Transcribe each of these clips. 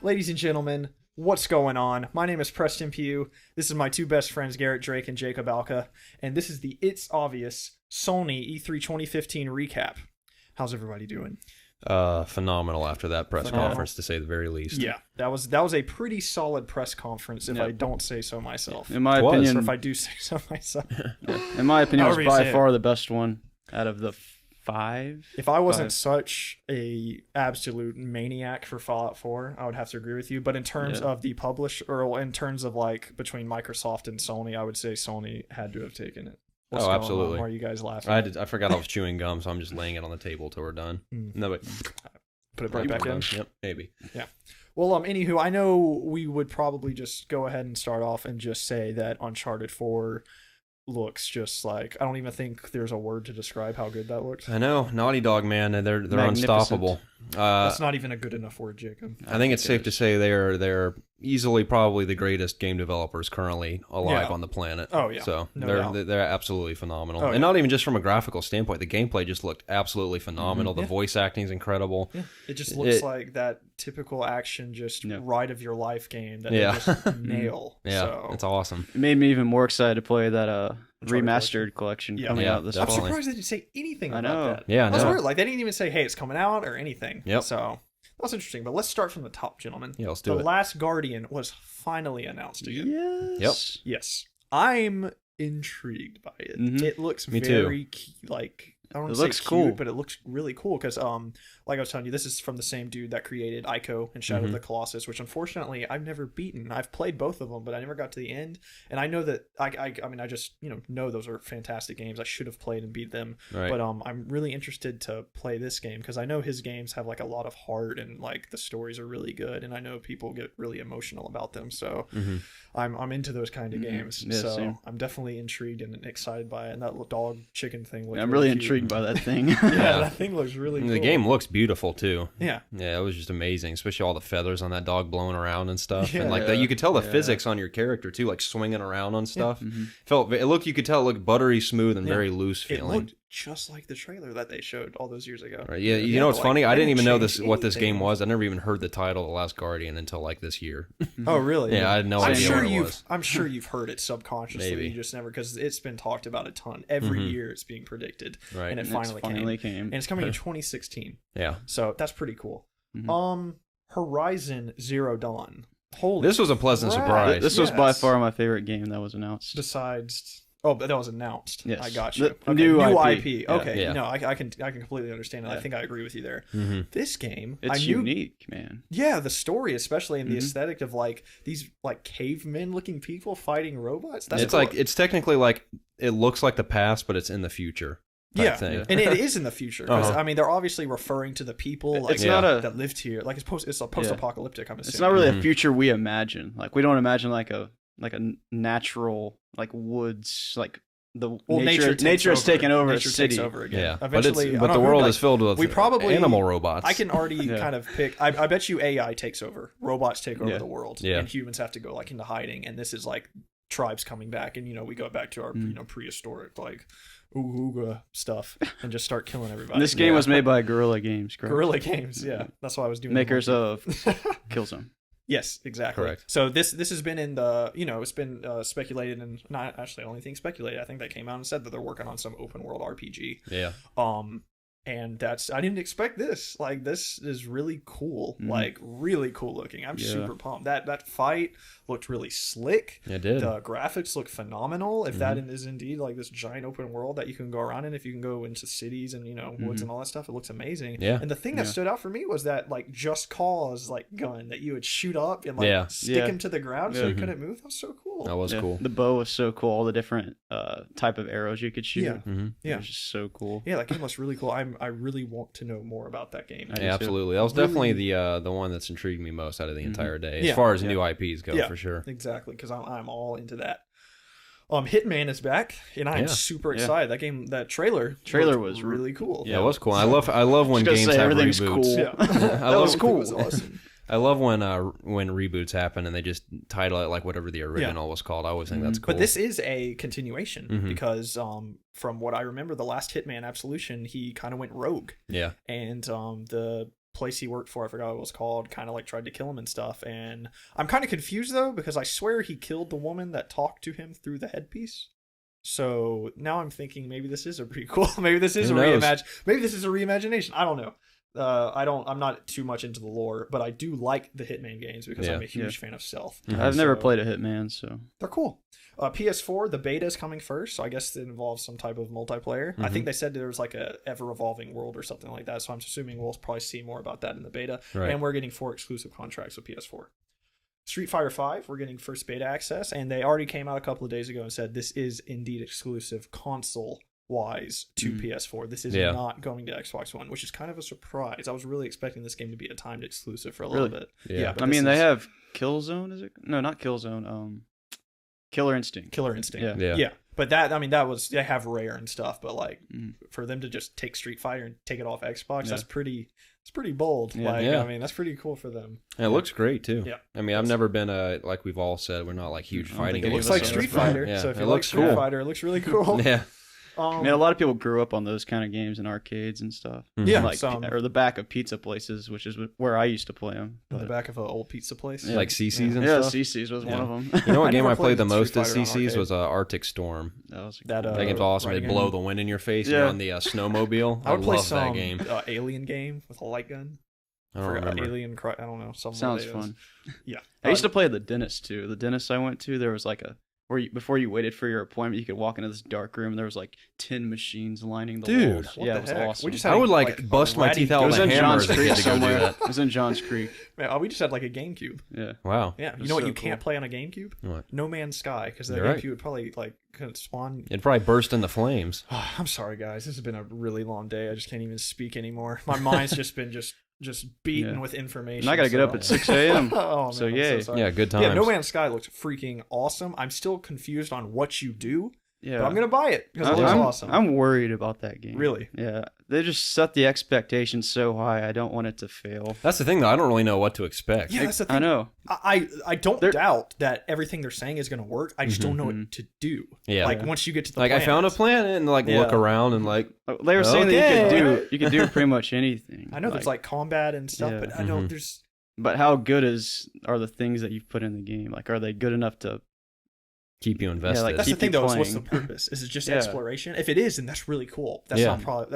Ladies and gentlemen, what's going on? My name is Preston Pugh. This is my two best friends, Garrett Drake and Jacob Alka, and this is the It's Obvious Sony E3 2015 recap. How's everybody doing? Phenomenal after that press conference, to say the very least. Yeah, that was a pretty solid press conference, if I don't say so myself. In my opinion, or if I do say so myself. In my opinion, it was by far the best one out of the five. If I wasn't such a absolute maniac for Fallout 4, I would have to agree with you. But in terms of the publisher, or in terms of like between Microsoft and Sony, I would say Sony had to have taken it. What's going absolutely. on? Why are you guys laughing? I forgot I was chewing gum, so I'm just laying it on the table till we're done. No, but put it right back in. Yep, maybe. Yeah. Well, anywho, I know we would probably just go ahead and start off and just say that Uncharted 4 looks just like, I don't even think there's a word to describe how good that looks. I know, Naughty Dog, man, they're unstoppable. That's not even a good enough word, Jacob. I think it's safe to say they're easily probably the greatest game developers currently alive on the planet. Oh yeah, so no they're absolutely phenomenal, and not even just from a graphical standpoint. The gameplay just looked absolutely phenomenal. The voice acting is incredible. Yeah. It just looks like that typical action, just ride of your life game that they just nail. Yeah, so. it's awesome. It made me even more excited to play that remastered collection coming out this fall. I'm surprised they didn't say anything about that. Yeah, that's weird. Like they didn't even say, "Hey, it's coming out" or anything. Yep. So that's interesting. But let's start from the top, gentlemen. Yeah, let's do it. The Last Guardian was finally announced again. Yes. Yes. I'm intrigued by it. Mm-hmm. It looks Me very like, I don't want to say cute, cool, but it looks really cool because like I was telling you, this is from the same dude that created Ico and Shadow of the Colossus, which unfortunately I've never beaten. I've played both of them, but I never got to the end. And I know that I mean I just know those are fantastic games. I should have played and beat them. Right. But I'm really interested to play this game because I know his games have like a lot of heart and like the stories are really good, and I know people get really emotional about them. So I'm into those kind of games. Yeah, so same. I'm definitely intrigued and excited by it. And that dog chicken thing looks I'm really cute. intrigued by that thing. That thing looks really cool. The game looks beautiful too. Yeah, it was just amazing, especially all the feathers on that dog blowing around and stuff, Yeah. and like that you could tell the physics on your character too, like swinging around on stuff. Mm-hmm. You could tell it looked buttery smooth and very loose it feeling. looked just like the trailer that they showed all those years ago. Right? Yeah, you know what's funny? I didn't even know what this anything. game was. I never even heard the title, The Last Guardian, until like this year. Oh, really? Yeah, I had no idea what it was. I'm sure you've heard it subconsciously. Maybe. You just never, because it's been talked about a ton. Every year it's being predicted, Right. and it And finally came. And it's coming in 2016. Yeah, So that's pretty cool. Mhm. Horizon Zero Dawn. Holy, this was a pleasant crap. surprise. This was by far my favorite game that was announced. Besides, but that was announced. Yes. I got you. The new IP. Yeah. Okay, Yeah. no, I can completely understand it. I think I agree with you there. This game, It's I knew, unique, man. yeah, the story, especially in the aesthetic of like these like cavemen looking people fighting robots. That's it's cool. like it's technically like it looks like the past, but it's in the future. Type thing. And it is in the future because I mean they're obviously referring to the people like It's not a- that lived here. Like it's a post-apocalyptic. I'm assuming It's not really a future we imagine. Like we don't imagine like a natural like woods like nature has taken over a Nature city. takes over again. Yeah, Eventually, but the world is filled with we probably animal robots. I can already kind of pick. I bet you AI takes over. Robots take over the world, Yeah. and humans have to go like into hiding. And this is like tribes coming back, and we go back to our prehistoric like ooga stuff and just start killing everybody. And this game was made by Guerrilla Games, correct? Guerrilla Games. Yeah, that's why I was doing Makers of Killzone. Yes, exactly. Correct. So this has been in the it's been speculated, and not actually only thing speculated. I think they came out and said that they're working on some open world RPG. Yeah. And I didn't expect this. Like this is really cool. Like really cool looking. I'm super pumped. That fight looked really slick. It did. The graphics look phenomenal. If that is indeed like this giant open world that you can go around in, if you can go into cities and woods and all that stuff, it looks amazing. Yeah. And the thing that stood out for me was that like Just Cause like gun that you would shoot up and like stick him to the ground so he couldn't move. That was so cool. That was cool. The bow was so cool. All the different type of arrows you could shoot. Yeah. It was just so cool. Yeah, that game looks really cool. I really want to know more about that game. Yeah, absolutely. That was definitely the one that's intrigued me most out of the entire day, as far as new IPs go, for sure. Exactly, because I'm all into that. Hitman is back, and I'm super excited. That trailer was really cool. Yeah, it was cool. I love when games have everything's reboots. cool. Yeah. That was cool. It was awesome. I love when reboots happen and they just title it like whatever the original was called. I always think that's cool. But this is a continuation because from what I remember, the last Hitman Absolution, he kind of went rogue. Yeah. And the place he worked for, I forgot what it was called, kind of like tried to kill him and stuff. And I'm kind of confused though, because I swear he killed the woman that talked to him through the headpiece. So now I'm thinking maybe this is a prequel. Maybe this is maybe this is a reimagination. I don't know. I'm not too much into the lore, but I do like the Hitman games because I'm a huge fan of stealth. I've never played a Hitman, so they're cool. PS4, the beta is coming first, so I guess it involves some type of multiplayer. I think they said there was like a ever-evolving world or something like that, so I'm assuming we'll probably see more about that in the beta. Right. And we're getting 4 exclusive contracts with PS4. Street Fighter V, we're getting first beta access, and they already came out a couple of days ago and said this is indeed exclusive console-wise to PS4. This is not going to Xbox One, which is kind of a surprise. I was really expecting this game to be a timed exclusive for a little bit. Yeah, I mean, they have Killzone, is it? No, not Killzone. Killer Instinct. Yeah. But that was, they have Rare and stuff, but like for them to just take Street Fighter and take it off Xbox, that's pretty bold. I mean, that's pretty cool for them. And it looks great too. Yeah. I mean, I've never been like we've all said, we're not like huge fighting. It looks like Street Fighter. So if you like Street Fighter, it looks really cool. Yeah. I mean, a lot of people grew up on those kind of games in arcades and stuff. Yeah, like, or the back of pizza places, which is where I used to play them. The back of an old pizza place, like CC's and stuff. Yeah, CC's was one of them. You know what game I played the most at CC's was Arctic Storm. That game's awesome. They blow the wind in your face. You're on the snowmobile. I would play that game. Alien game with a light gun. I don't remember. Alien, I don't know. Sounds fun. Yeah, I used to play the dentist too. The dentist I went to, there was like before you waited for your appointment, you could walk into this dark room. There was like 10 machines lining the walls. Yeah, it was awesome. I would like bust my teeth out with a hammer to go do that. It was in Johns Creek. Man, we just had like a GameCube. Yeah. Wow. Yeah. You know what you can't play on a GameCube? What? No Man's Sky, because the GameCube would probably like spawn. It'd probably burst into flames. I'm sorry, guys. This has been a really long day. I just can't even speak anymore. My mind's just been just beaten with information. And I gotta get up at 6 a.m. Oh, man, so yay. So yeah, good times. Yeah, No Man's Sky looks freaking awesome. I'm still confused on what you do. Yeah, but I'm gonna buy it because it looks awesome. I'm worried about that game. Really? Yeah, they just set the expectations so high. I don't want it to fail. That's the thing, though. I don't really know what to expect. Yeah, that's the thing. I know. I don't doubt that everything they're saying is gonna work. I just don't know what to do. Yeah. Like once you get to the I found a planet and look around and they were saying that you could do pretty much anything. I know there's like combat and stuff, but I don't. There's. But how good are the things that you've put in the game? Like, are they good enough to keep you invested? Yeah, like that's the thing though. Is what's the purpose? Is it just exploration? If it is, then that's really cool. That's not probably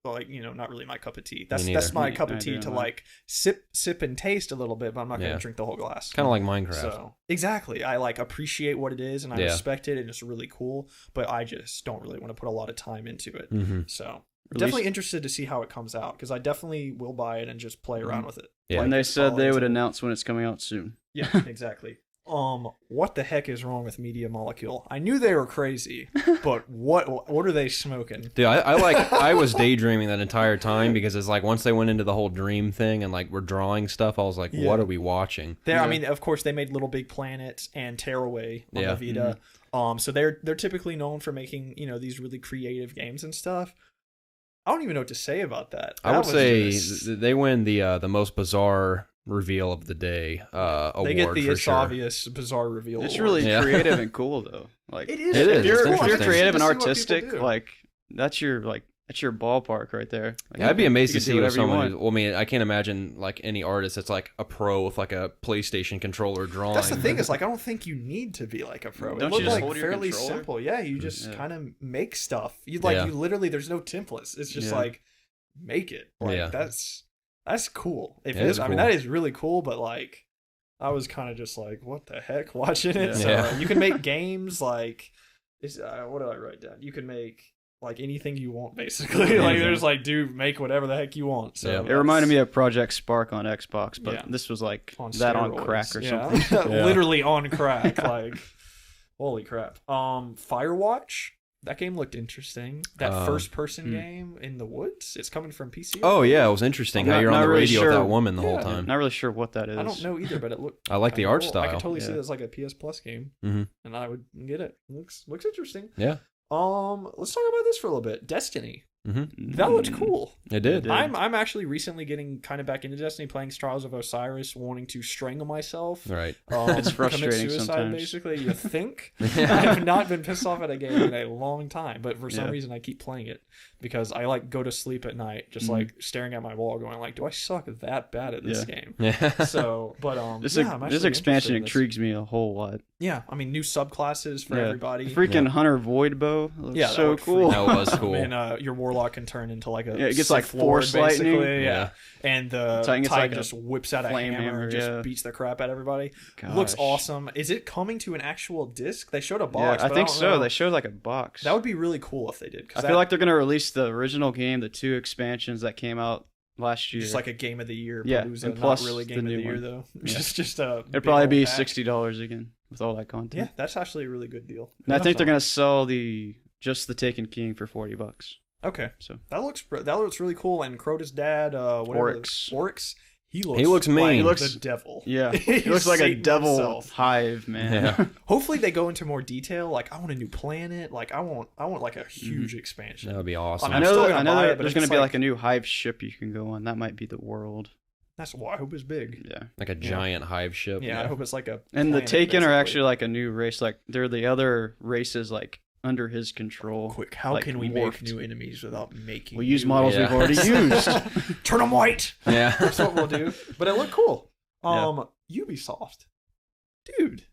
like not really my cup of tea. That's my cup of tea to like sip and taste a little bit, but I'm not going to drink the whole glass. Kind of like Minecraft. So exactly, I like appreciate what it is and I respect it and it's really cool, but I just don't really want to put a lot of time into it. So definitely interested to see how it comes out because I definitely will buy it and just play around with it. Yeah, and they said they would announce when it's coming out soon. Yeah, exactly. What the heck is wrong with Media Molecule? I knew they were crazy, but what are they smoking? Dude, I was daydreaming that entire time because it's like once they went into the whole dream thing and like we're drawing stuff, I was like, what are we watching? I mean, of course, they made Little Big Planet and Tearaway on the Vita. So they're typically known for making these really creative games and stuff. I don't even know what to say about that. I would say they win the most bizarre reveal of the day award. They get the It's obvious bizarre reveal. It's really creative and cool though. Like it is. If you're cool. creative and artistic, like that's your ballpark right there. Like, I'd be amazed to see what someone. I mean, I can't imagine like any artist that's like a pro with like a PlayStation controller drawing. That's the thing. Is like I don't think you need to be like a pro. Don't you just like hold your fairly controller? simple. Yeah, you just kind of make stuff. You literally. There's no templates. It's just like make it. Like that's cool. If it is, cool. I mean, that is really cool, but like, I was kind of just like, what the heck watching it? Yeah. So you can make games like, what did I write down? You can make like anything you want, basically. Like, there's like, dude, make whatever the heck you want. So it reminded me of Project Spark on Xbox, but this was like on that on crack or something. Literally on crack. Like, holy crap. Firewatch. That game looked interesting. That first-person game in the woods. It's coming from PC. Oh yeah, it was interesting how you're on the radio with that woman the whole time. Not really sure what that is. I don't know either, but it looked. I like the art style. I could totally see it as like a PS Plus game, and I would get it. Looks interesting. Yeah. Let's talk about this for a little bit. Destiny. That looked cool. It did. I'm actually recently getting kind of back into Destiny, playing Trials of Osiris, wanting to strangle myself. Right. It's frustrating commit suicide, sometimes. Basically, you think? I have not been pissed off at a game in a long time, but for some reason I keep playing it because I like go to sleep at night just like staring at my wall, going like, "Do I suck that bad at this game?" Yeah. So, but this expansion intrigues me a whole lot. Yeah, I mean, new subclasses for everybody. The freaking Hunter Void Bow looks so cool. That was cool. And your warlock can turn into like a it gets like force lightning. Yeah. And the Titan like just whips out a hammer and just beats the crap out of everybody. Gosh. Looks awesome. Is it coming to an actual disc? They showed a box. Yeah, I think so. They showed like a box. That would be really cool if they did. I feel like they're gonna release the original game, the 2 expansions that came out last year. Just like a game of the year. Yeah, Palooza, and plus not really game the of the new year one. though. Yeah. Just it'd probably be $60 again with all that content. Yeah, that's actually a really good deal. And I think they're gonna sell just the Taken King for $40. Okay, so that looks really cool. And Crota's dad, Oryx, he looks mean. He looks the devil. Yeah, he looks like a devil himself. hive, man. Yeah. Hopefully they go into more detail. Like I want a new planet. Like I want like a huge expansion. That would be awesome. I know there's gonna be like a new hive ship you can go on. That might be the world. That's why I hope it's big. Yeah, like a giant hive ship. Yeah, I hope it's like a. And the Taken are actually like a new race. Like they're the other races like under his control. Quick, how like, can we morphed. make new enemies without making? We'll use models we've already used. Turn them white. Yeah, that's what we'll do. But it looked cool. Ubisoft, dude,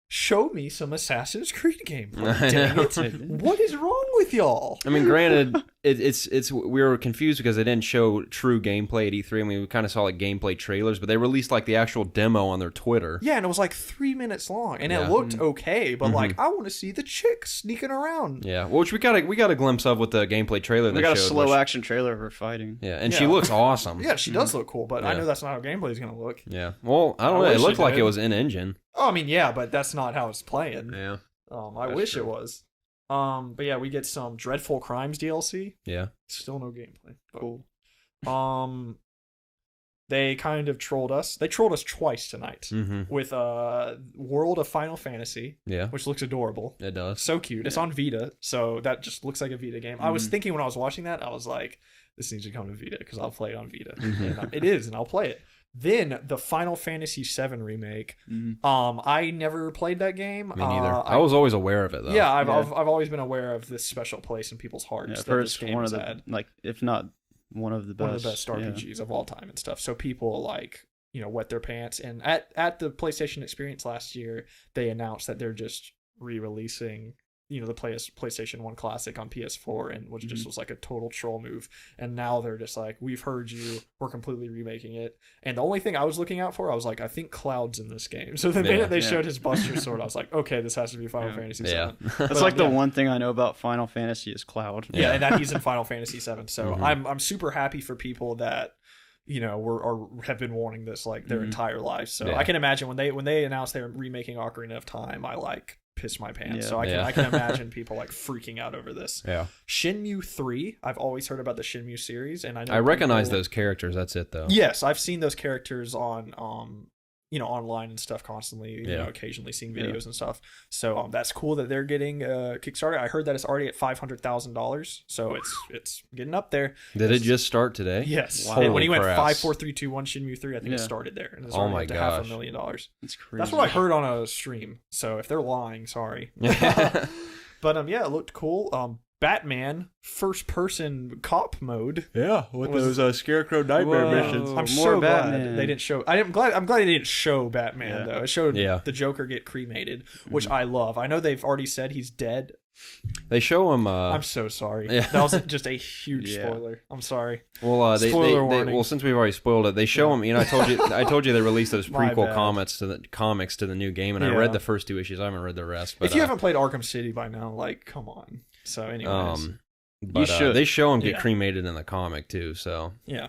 show me some Assassin's Creed gameplay. Dang it. What is wrong with y'all? I mean, granted, it's we were confused because they didn't show true gameplay at E3. I mean, we kind of saw like gameplay trailers, but they released like the actual demo on their Twitter. Yeah, and it was like 3 minutes long, and it looked okay, but like I want to see the chick sneaking around. Yeah, which we got a glimpse of with the gameplay trailer. We got a slow action trailer of her fighting. Yeah, and she looks awesome. Yeah, she does look cool, but I know that's not how gameplay is gonna look. Yeah, well, I don't know. It looked like it was in engine. Oh, I mean, yeah, but that's not how it's playing. Yeah. I wish it was. But yeah, we get some Dreadful Crimes DLC. Yeah. Still no gameplay. Cool. They kind of trolled us. They trolled us twice tonight with World of Final Fantasy. Yeah. Which looks adorable. It does. So cute. It's on Vita, so that just looks like a Vita game. I was thinking when I was watching that, I was like, this needs to come to Vita because I'll play it on Vita. And it is, and I'll play it. Then the Final Fantasy VII remake. I never played that game. Me neither. I was always aware of it though. Yeah, I've always been aware of this special place in people's hearts. Yeah, that first this game one of has the had. like, if not one of the best RPGs of all time and stuff. So people like wet their pants. And at the PlayStation Experience last year, they announced that they're just re-releasing the PlayStation 1 Classic on PS4, and which just was like a total troll move. And now they're just like, we've heard you, we're completely remaking it. And the only thing I was looking out for, I was like, I think Cloud's in this game. So the minute they showed his Buster Sword, I was like, okay, this has to be Final Fantasy VII. Yeah. That's like the one thing I know about Final Fantasy is Cloud. Yeah, and that he's in Final Fantasy VII. So I'm super happy for people that have been wanting this like their entire lives. So I can imagine when they announced they're remaking Ocarina of Time, I like pissed my pants. So I can imagine people like freaking out over this. Yeah. Shenmue 3, I've always heard about the Shenmue series, and I recognize those characters. That's it though. Yes, I've seen those characters on online and stuff constantly, occasionally seeing videos and stuff. So that's cool that they're getting Kickstarter. I heard that it's already at $500,000, so it's getting up there. Did it just start today? Yes. Wow. When he went Crap. 5, 4, 3, 2, 1 Shenmue 3, I think it started there. And it's already up to $500,000. That's crazy. That's what I heard on a stream. So if they're lying, sorry. But yeah, it looked cool. Batman first person cop mode. Yeah, with those Scarecrow nightmare missions. I'm so glad they didn't show. I'm glad they didn't show Batman though. It showed the Joker get cremated, which I love. I know they've already said he's dead. They show him. I'm so sorry. That was just a huge spoiler. I'm sorry. Well, since we've already spoiled it, they show him. I told you they released those prequel comics to the new game, and I read the first 2 issues. I haven't read the rest. But if you haven't played Arkham City by now, like, come on. So, anyways, but they show him get cremated in the comic too. So yeah.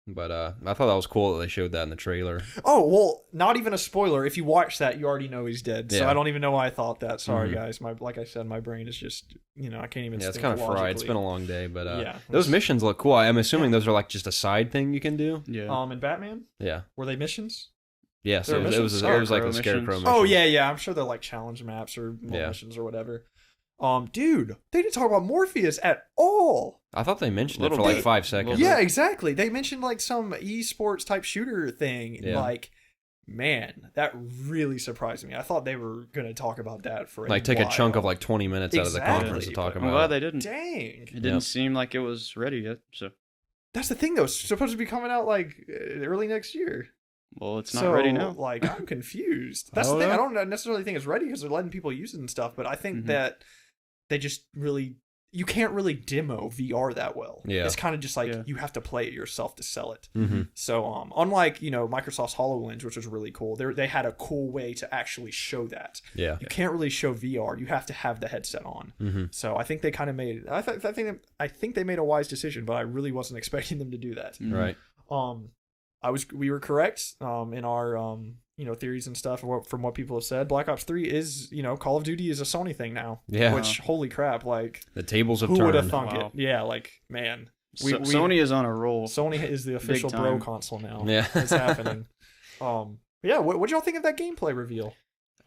But I thought that was cool that they showed that in the trailer. Oh, well, not even a spoiler. If you watch that, you already know he's dead. So I don't even know why I thought that. Sorry, guys. Like I said, my brain is just, I can't even. Yeah, it's kind of fried. It's been a long day, but yeah, those missions look cool. I'm assuming those are like just a side thing you can do. Yeah. In Batman. Yeah. Were they missions? Yes, it was like the Scarecrow mission. Oh yeah. I'm sure they're like challenge maps or missions or whatever. Dude, they didn't talk about Morpheus at all. I thought they mentioned it for like 5 seconds. Yeah, exactly. They mentioned like some esports type shooter thing. Yeah. Like, man, that really surprised me. I thought they were going to talk about that for like take a chunk of like 20 minutes out of the conference to talk about. I'm glad they didn't. Dang. It didn't seem like it was ready yet. So that's the thing, though. It's supposed to be coming out like early next year. Well, it's not ready now. Like, I'm confused. That's the thing. I don't necessarily think it's ready because they're letting people use it and stuff, but I think that they just really... You can't really demo VR that well. Yeah. It's kind of just like you have to play it yourself to sell it. So, unlike, Microsoft's HoloLens, which was really cool, they had a cool way to actually show that. Yeah. You can't really show VR. You have to have the headset on. So I think they kind of made... I think they made a wise decision, but I really wasn't expecting them to do that. Right. We were correct in our theories and stuff from what people have said. Black Ops 3 is, Call of Duty is a Sony thing now. Yeah. Which, holy crap, like... The tables have turned. Who would have thunk it? Yeah, like, man. Sony is on a roll. Sony is the official bro console now. Yeah. It's happening. Yeah, what'd y'all think of that gameplay reveal?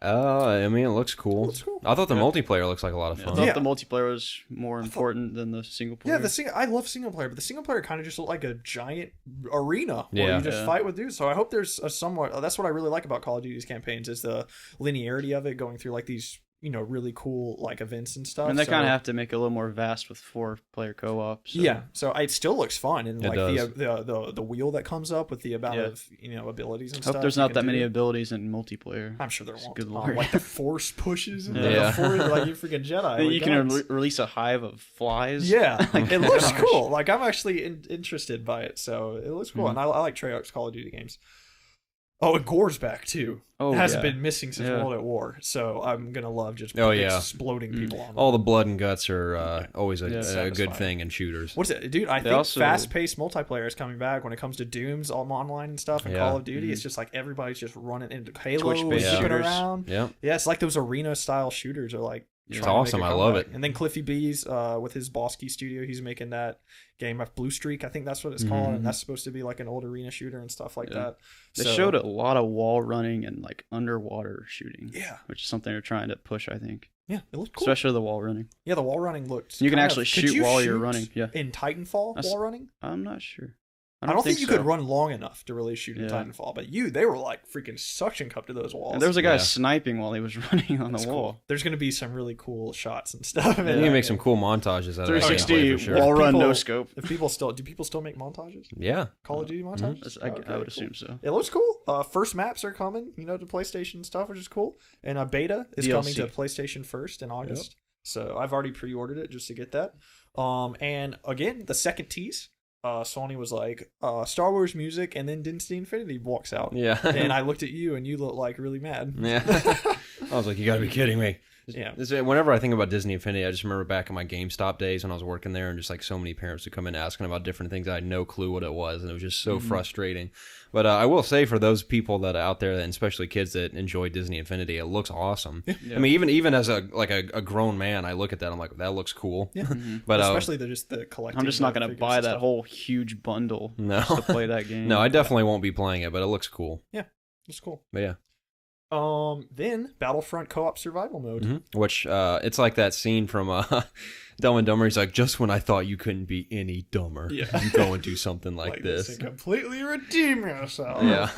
I mean, it looks cool. I thought the multiplayer looks like a lot of fun. I thought the multiplayer was more important than the single player. Yeah, I love single player, but the single player kind of just looked like a giant arena where you just fight with dudes. So I hope there's a somewhat... That's what I really like about Call of Duty's campaigns is the linearity of it, going through like these really cool like events and stuff. And they kind of have to make it a little more vast with 4-player co-op. So. Yeah, so it still looks fun, and like does. the wheel that comes up with the amount of abilities and stuff. Hope there's not that many abilities in multiplayer. I'm sure there won't. Good lord. Like the force pushes, and the force, like you freaking Jedi. You can release a hive of flies. Yeah, it looks cool. Like I'm actually interested by it, so it looks cool, and I like Treyarch's Call of Duty games. Oh, and Gore's back too. It hasn't been missing since World at War, so I'm gonna love just exploding people on them. All the blood and guts are always a good thing in shooters. What's it, dude? I think fast-paced multiplayer is coming back when it comes to Dooms, all online and stuff, and Call of Duty. It's just like everybody's just running into Halo, zipping around. Yeah, it's like those arena-style shooters are like. It's awesome. I love it. And then Cliffy B's with his Bosky studio, he's making that game of Blue Streak. I think that's what it's called, and that's supposed to be like an old arena shooter and stuff like that. They showed a lot of wall running and like underwater shooting. Yeah, which is something they're trying to push, I think. Yeah, it looked cool. Especially the wall running. Yeah, the wall running looked. You can actually shoot while you're running. Yeah. In Titanfall, wall running. I'm not sure. I don't think you could run long enough to really shoot in Titanfall, but they were like freaking suction cupped to those walls. And there was a guy sniping while he was running on the wall. Cool. There's going to be some really cool shots and stuff. You can make some cool montages out of 360 wall run, no scope. Do people still make montages? Yeah. Call of Duty montages? I would assume so. It looks cool. First maps are coming, to PlayStation stuff, which is cool. And a beta is coming to PlayStation first in August. Yep. So I've already pre-ordered it just to get that. And again, the second tease. Sony was like, Star Wars music, and then Dynasty Infinity walks out. Yeah. And I looked at you, and you looked like really mad. Yeah. I was like, you gotta be kidding me. Yeah. Whenever I think about Disney Infinity, I just remember back in my GameStop days when I was working there, and just like so many parents would come in asking about different things. I had no clue what it was, and it was just so frustrating. But I will say, for those people that are out there, and especially kids that enjoy Disney Infinity, it looks awesome. Yeah. I mean, even as a grown man, I look at that, I'm like, that looks cool. Yeah. But especially just the collecting. I'm just not going to buy that whole huge bundle to play that game. No, I definitely won't be playing it, but it looks cool. Yeah, it's cool. But yeah. Then Battlefront co-op survival mode, which it's like that scene from Dumb and Dumber. He's like, just when I thought you couldn't be any dumber, you go and do something like this and completely redeem yourself. Yeah,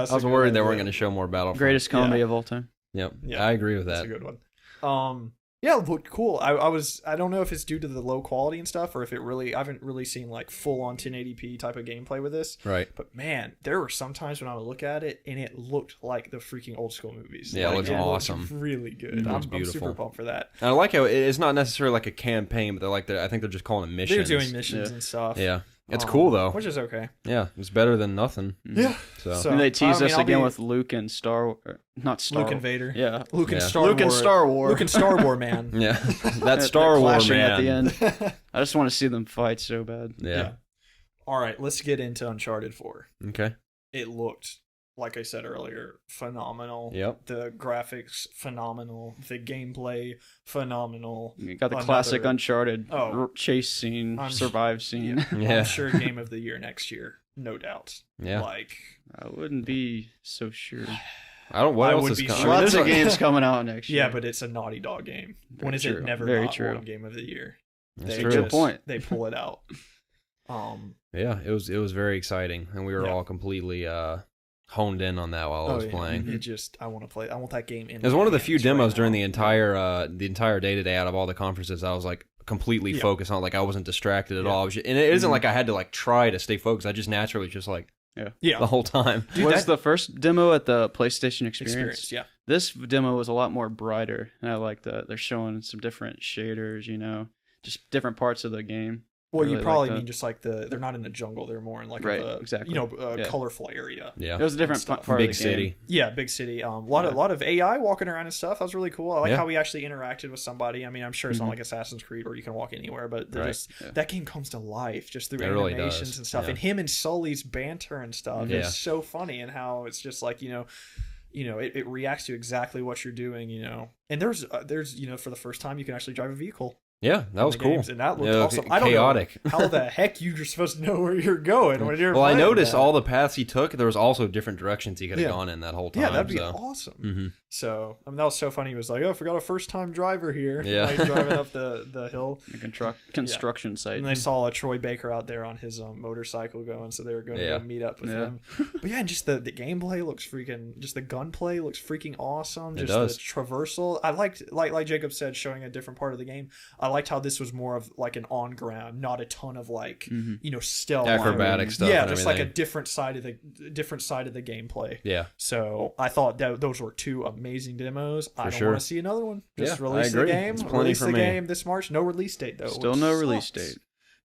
I was worried they weren't going to show more Battlefront. Greatest comedy of all time. Yep, I agree with that. That's a good one. Yeah, it looked cool. I don't know if it's due to the low quality and stuff, or if I haven't really seen like full on 1080p type of gameplay with this. Right. But man, there were some times when I would look at it and it looked like the freaking old school movies. Yeah, it looks awesome. Looked really good. I'm super pumped for that. And I like how it's not necessarily like a campaign, but I think they're just calling it missions. They're doing missions and stuff. Yeah. It's cool though, which is okay. Yeah, it's better than nothing. Yeah. So and they tease us again with Luke and Luke and Vader. Yeah, Luke and Star Wars. Luke and Star Wars, man. Yeah, that Star Wars man at the end. I just want to see them fight so bad. Yeah. All right, let's get into Uncharted 4. Okay. It looked, like I said earlier, phenomenal. Yep. The graphics, phenomenal. The gameplay, phenomenal. You got the classic Uncharted chase scene, survive scene. Yeah. I'm sure Game of the Year next year, no doubt. Yeah. I wouldn't be so sure. What else is coming? Lots of games coming out next year. Yeah, but it's a Naughty Dog game. When is it never not won Game of the Year? They Good point. They pull it out. Yeah, it was very exciting, and we were all completely honed in on that while I was playing. I want to play. I want that game in. It was one of the few demos during the entire day today out of all the conferences I was like completely focused on. Like I wasn't distracted at all. And it isn't like I had to like try to stay focused. I just naturally just like the whole time. Dude, was the first demo at the PlayStation Experience? Yeah. This demo was a lot more brighter, and I like that they're showing some different shaders. Just different parts of the game. Well, you probably mean just like they're not in the jungle; they're more in like exactly. colorful area. Yeah, it was a different part big of the city. Game. Yeah, big city. A lot of AI walking around and stuff. That was really cool. I like how we actually interacted with somebody. I mean, I'm sure it's not like Assassin's Creed where you can walk anywhere, but that game comes to life just through animations and stuff. And him and Sully's banter and stuff is so funny, and how it's just like it reacts to exactly what you're doing. And there's for the first time you can actually drive a vehicle. Yeah, that was cool. And that looked awesome. I don't chaotic. know how the heck you're supposed to know where you're going when you're. Well, I noticed all the paths he took. There was also different directions he could have gone in that whole time. Yeah, that'd be awesome. So that was so funny. He was like, "Oh, I forgot a first-time driver here." Yeah, like, driving up the hill, the construction site. And they saw a Troy Baker out there on his motorcycle going, so they were going to go meet up with him. But and just the gameplay looks freaking. Just the gunplay looks freaking awesome. Just the traversal. I liked, like Jacob said, showing a different part of the game. I liked how this was more of like an on ground, not a ton of like stealth acrobatic stuff. Yeah, just like a different side of the gameplay. Yeah. So I thought that those were two amazing demos. I don't want to see another one. Just release I agree. the game. Release the game this March. No release date though. Still no release date.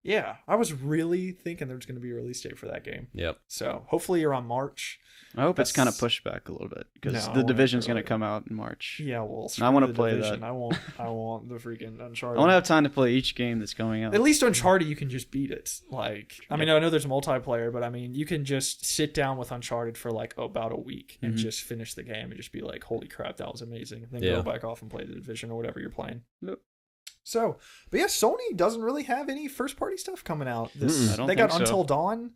Yeah, I was really thinking there was going to be a release date for that game. Yep. So hopefully around March. I hope it's kind of pushed back a little bit because the Division's going to come out in March. Yeah, well, I want to play that. I want the freaking Uncharted. I want to have time to play each game that's going out. At least Uncharted, you can just beat it. Like, I mean, I know there's multiplayer, but I mean, you can just sit down with Uncharted for like about a week and just finish the game and just be like, "Holy crap, that was amazing!" Then go back off and play the Division or whatever you're playing. Yep. So, but yeah, Sony doesn't really have any first-party stuff coming out. They got Until Dawn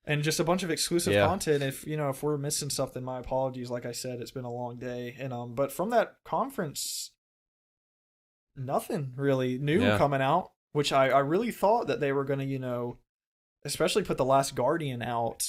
and just a bunch of exclusive content. If we're missing something, my apologies. Like I said, it's been a long day, and but from that conference, nothing really new coming out. Which I really thought that they were going to, especially put The Last Guardian out,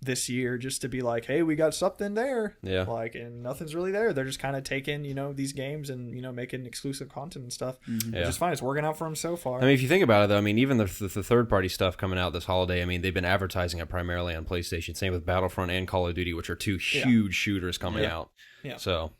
this year just to be like, hey, we got something there. Yeah. Like, and nothing's really there. They're just kind of taking, these games and, making exclusive content and stuff. Which is fine. It's working out for them so far. I mean, if you think about it, though, I mean, even the third-party stuff coming out this holiday, I mean, they've been advertising it primarily on PlayStation. Same with Battlefront and Call of Duty, which are two huge shooters coming out. Yeah. So...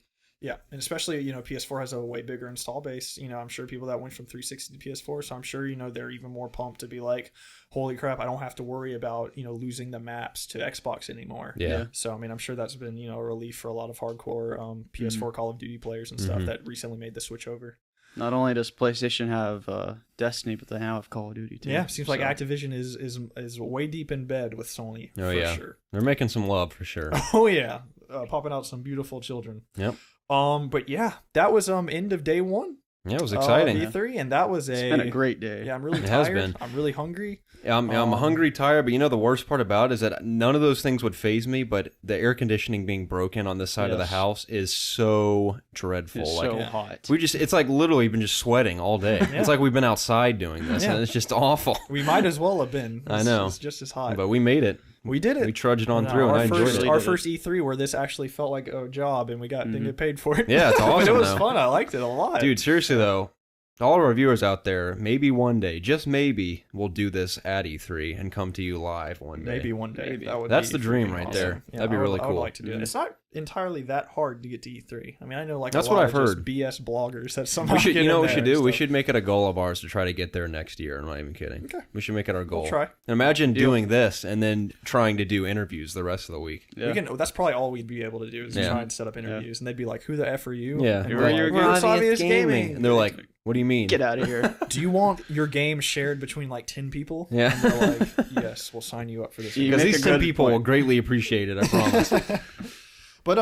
Yeah, and especially, PS4 has a way bigger install base. I'm sure people that went from 360 to PS4, so I'm sure, they're even more pumped to be like, holy crap, I don't have to worry about, losing the maps to Xbox anymore. Yeah. So, I mean, I'm sure that's been, a relief for a lot of hardcore PS4 Call of Duty players and stuff that recently made the switch over. Not only does PlayStation have Destiny, but they now have Call of Duty too. Yeah, seems like Activision is way deep in bed with Sony, sure. They're making some love, for sure. Oh, yeah. Popping out some beautiful children. Yep. But yeah, that was end of day one. Yeah, it was exciting. E3, and that was it's been a great day. Yeah, I'm really tired. I'm really hungry. Yeah, I'm hungry, tired, but the worst part about it is that none of those things would faze me, but the air conditioning being broken on this side of the house is so dreadful. It's so hot. It's like literally been just sweating all day. It's like we've been outside doing this, and it's just awful. We might as well have been. I know. It's just as hot. But we made it. We did it. We trudged on through, and I enjoyed it. Our first E3 where this actually felt like a job, and we didn't get paid for it. Yeah, it's awesome. But it was fun. I liked it a lot. Dude, seriously though, all of our viewers out there, maybe one day, just maybe, we'll do this at E3 and come to you live one day. Maybe one day. Maybe. That's the dream right awesome. there. Yeah, that'd be really cool. I would like to do it. It's not entirely that hard to get to E3. I mean, I know that's a lot what I've of heard. Just BS bloggers that somehow we should, get in what we there should do? and We stuff. should make it a goal of ours to try to get there next year. I'm not even kidding. Okay. We should make it our goal. We'll try. And imagine doing this and then trying to do interviews the rest of the week. Yeah. That's probably all we'd be able to do is try and set up interviews, and they'd be like, "Who the F are you?" Yeah, and we're Obvious Gaming. And they're like, "What do you mean? Get out of here." Do you want your game shared between like 10 people? Yeah. And they're like, "Yes, we'll sign you up for this." Because these 10 people will greatly appreciate it. I promise. But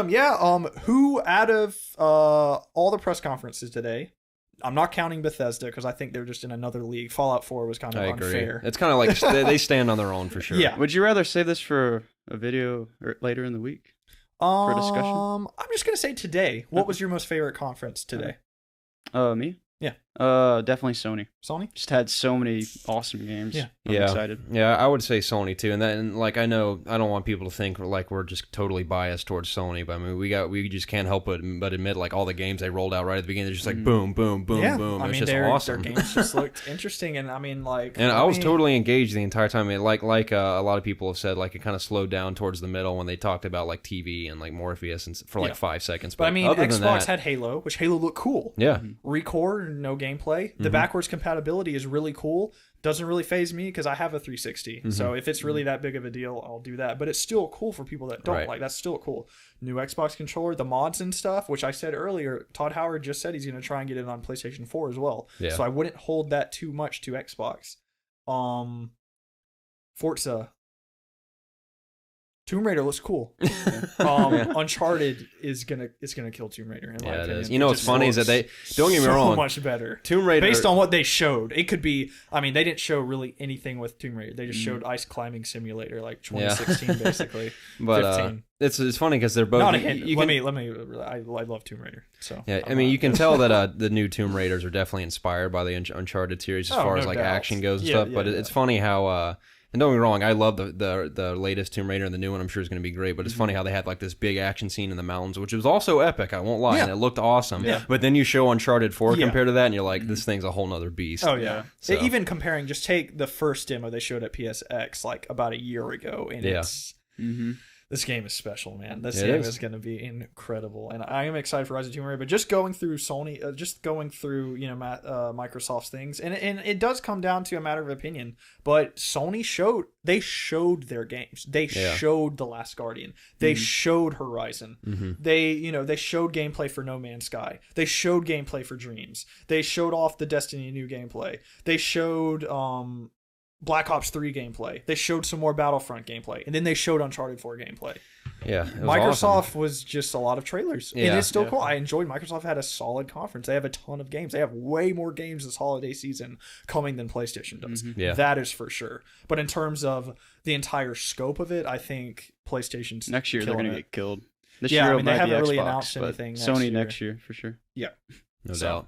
who out of all the press conferences today? I'm not counting Bethesda because I think they're just in another league. Fallout 4 was kind of unfair. It's kind of like they stand on their own for sure. Yeah. Would you rather save this for a video later in the week for discussion? I'm just gonna say today. What was your most favorite conference today? Me? Yeah. Definitely Sony. Sony just had so many awesome games. Yeah. I'm excited. Yeah, I would say Sony too. And then, like, I know I don't want people to think like we're just totally biased towards Sony, but I mean we just can't help but admit like all the games they rolled out right at the beginning, they're just like boom, boom, boom, boom. I mean, it's just awesome. Their games just looked interesting, and I mean, like, and I was totally engaged the entire time. I mean, like a lot of people have said, like it kind of slowed down towards the middle when they talked about like TV and like Morpheus and for like 5 seconds. But I mean, Xbox had Halo, which Halo looked cool. Yeah. Recore, no gameplay. The backwards compatibility is really cool. Doesn't really faze me because I have a 360. So if it's really that big of a deal, I'll do that. But it's still cool for people that don't. Like, that's still cool. New Xbox controller, the mods and stuff, which I said earlier, Todd Howard just said he's going to try and get it on PlayStation 4 as well. Yeah. So I wouldn't hold that too much to Xbox. Forza. Tomb Raider looks cool. Uncharted is gonna kill Tomb Raider. In my opinion. It is. You know what's funny is that they don't get me wrong. So much better. Tomb Raider, based on what they showed, it could be. I mean, they didn't show really anything with Tomb Raider. They just showed Ice Climbing Simulator, like 2016, basically. But 15. It's funny because they're both. Not a hint. Let me. I love Tomb Raider. So yeah, I mean, you can tell that the new Tomb Raiders are definitely inspired by the Uncharted series as far as like action goes and stuff. But it's funny how. And don't get me wrong, I love the latest Tomb Raider, and the new one I'm sure is going to be great, but it's funny how they had like this big action scene in the mountains, which was also epic, I won't lie, and it looked awesome. Yeah. But then you show Uncharted 4 compared to that, and you're like, this thing's a whole nother beast. Oh, yeah. So. Even comparing, just take the first demo they showed at PSX like about a year ago, and it's... This game is special, man. This game is going to be incredible, and I am excited for Rise of Tomb Raider. But just going through Sony, Microsoft's things, and it does come down to a matter of opinion. But Sony showed their games. They showed The Last Guardian. They showed Horizon. They showed gameplay for No Man's Sky. They showed gameplay for Dreams. They showed off the Destiny new gameplay. They showed Black Ops 3 gameplay. They showed some more Battlefront gameplay, and then they showed Uncharted 4 gameplay. Yeah, Microsoft was just a lot of trailers. Yeah, it's still cool. I enjoyed Microsoft had a solid conference. They have a ton of games. They have way more games this holiday season coming than PlayStation does. Yeah. That is for sure. But in terms of the entire scope of it, I think PlayStation's next year they're going to get killed. This year, year I mean, they haven't really Xbox, announced anything. Sony next year for sure. Yeah, no doubt.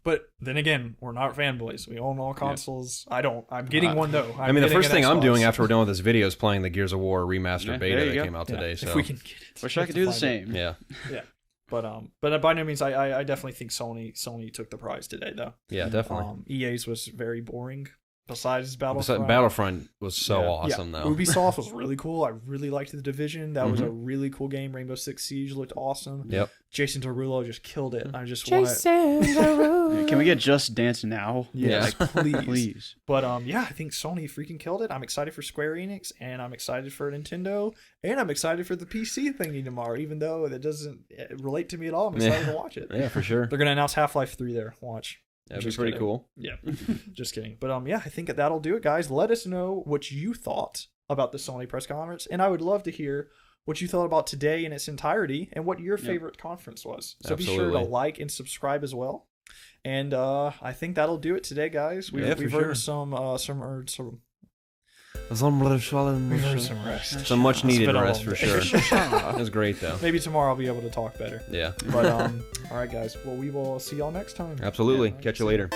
But then again, we're not fanboys. We own all consoles. Yeah. I'm getting one though. I mean, the first thing I'm doing after we're done with this video is playing the Gears of War remastered beta that came out today. So if we can get it, wish I could do the same. Yeah. Yeah. But by no means, I definitely think Sony took the prize today though. Yeah, definitely. EA's was very boring. Besides Battlefront. Battlefront was so awesome, though. Ubisoft was really cool. I really liked The Division. That was a really cool game. Rainbow Six Siege looked awesome. Yep. Jason Derulo just killed it. I just Jason Derulo. Can we get Just Dance now? Yes, please. But I think Sony freaking killed it. I'm excited for Square Enix, and I'm excited for Nintendo, and I'm excited for the PC thingy tomorrow. Even though that doesn't relate to me at all, I'm excited to watch it. Yeah, for sure. They're gonna announce Half-Life 3 there. Watch. That'd be pretty cool. Yeah, just kidding. But I think that'll do it, guys. Let us know what you thought about the Sony press conference, and I would love to hear what you thought about today in its entirety and what your favorite conference was. So be sure to like and subscribe as well. And I think that'll do it today, guys. We've heard some much needed rest for sure. It was great though. Maybe tomorrow I'll be able to talk better. Yeah. But all right, guys. Well, we will see y'all next time. Absolutely. Catch you later.